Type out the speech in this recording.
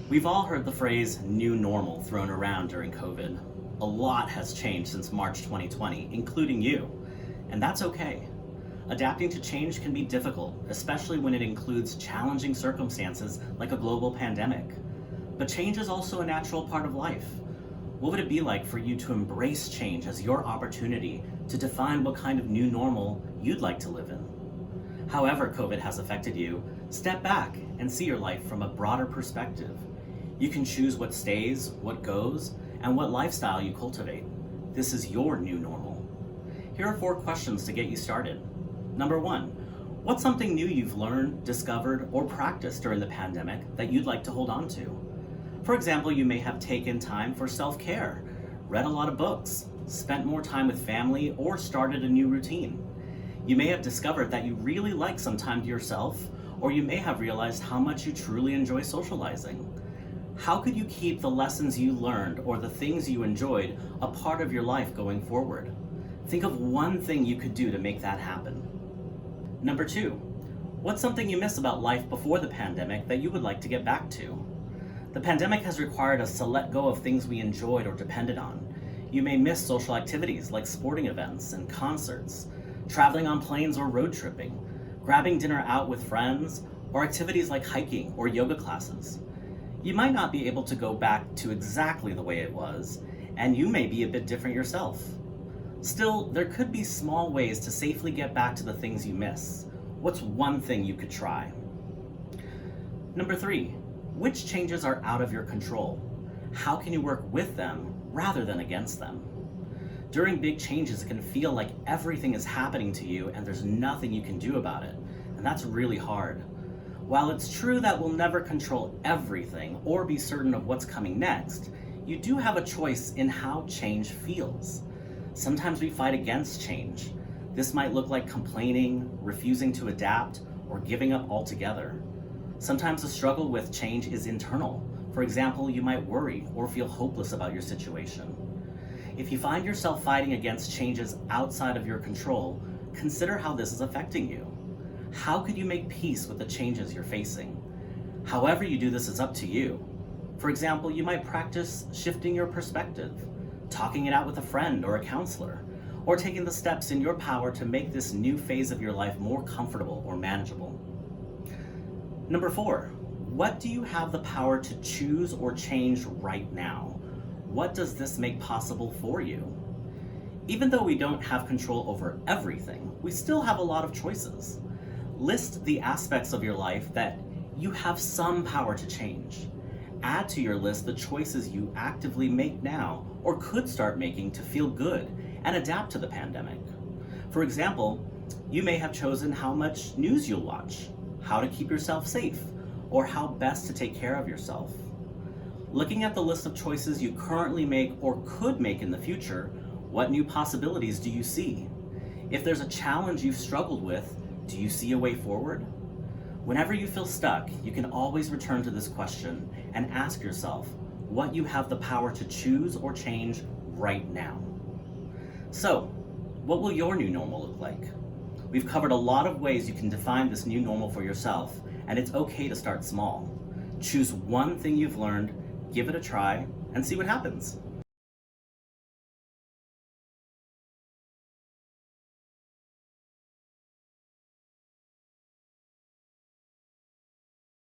We've all heard the phrase new normal thrown around during COVID. A lot has changed since March 2020, including you, and that's okay. Adapting to change can be difficult, especially when it includes challenging circumstances like a global pandemic. But change is also a natural part of life. What would it be like for you to embrace change as your opportunity to define what kind of new normal you'd like to live in? However COVID has affected you, step back and see your life from a broader perspective. You can choose what stays, what goes, and what lifestyle you cultivate. This is your new normal. Here are 4 questions to get you started. Number 1, what's something new you've learned, discovered, or practiced during the pandemic that you'd like to hold on to? For example, you may have taken time for self-care, read a lot of books, spent more time with family, or started a new routine. You may have discovered that you really like some time to yourself, or you may have realized how much you truly enjoy socializing. How could you keep the lessons you learned or the things you enjoyed a part of your life going forward? Think of one thing you could do to make that happen. Number 2, what's something you miss about life before the pandemic that you would like to get back to? The pandemic has required us to let go of things we enjoyed or depended on. You may miss social activities like sporting events and concerts, traveling on planes or road tripping, grabbing dinner out with friends, or activities like hiking or yoga classes. You might not be able to go back to exactly the way it was, and you may be a bit different yourself. Still, there could be small ways to safely get back to the things you miss. What's one thing you could try? Number 3, which changes are out of your control? How can you work with them rather than against them? During big changes, it can feel like everything is happening to you and there's nothing you can do about it, and that's really hard. While it's true that we'll never control everything or be certain of what's coming next, you do have a choice in how change feels. Sometimes we fight against change. This might look like complaining, refusing to adapt, or giving up altogether. Sometimes the struggle with change is internal. For example, you might worry or feel hopeless about your situation. If you find yourself fighting against changes outside of your control, consider how this is affecting you. How could you make peace with the changes you're facing? However you do this is up to you. For example, you might practice shifting your perspective, talking it out with a friend or a counselor, or taking the steps in your power to make this new phase of your life more comfortable or manageable. Number 4, what do you have the power to choose or change right now? What does this make possible for you? Even though we don't have control over everything, we still have a lot of choices. List the aspects of your life that you have some power to change. Add to your list the choices you actively make now or could start making to feel good and adapt to the pandemic. For example, you may have chosen how much news you'll watch, how to keep yourself safe, or how best to take care of yourself. Looking at the list of choices you currently make or could make in the future, what new possibilities do you see? If there's a challenge you've struggled with, do you see a way forward? Whenever you feel stuck, you can always return to this question and ask yourself what you have the power to choose or change right now. So, what will your new normal look like? We've covered a lot of ways you can define this new normal for yourself, and it's okay to start small. Choose one thing you've learned, give it a try, and see what happens.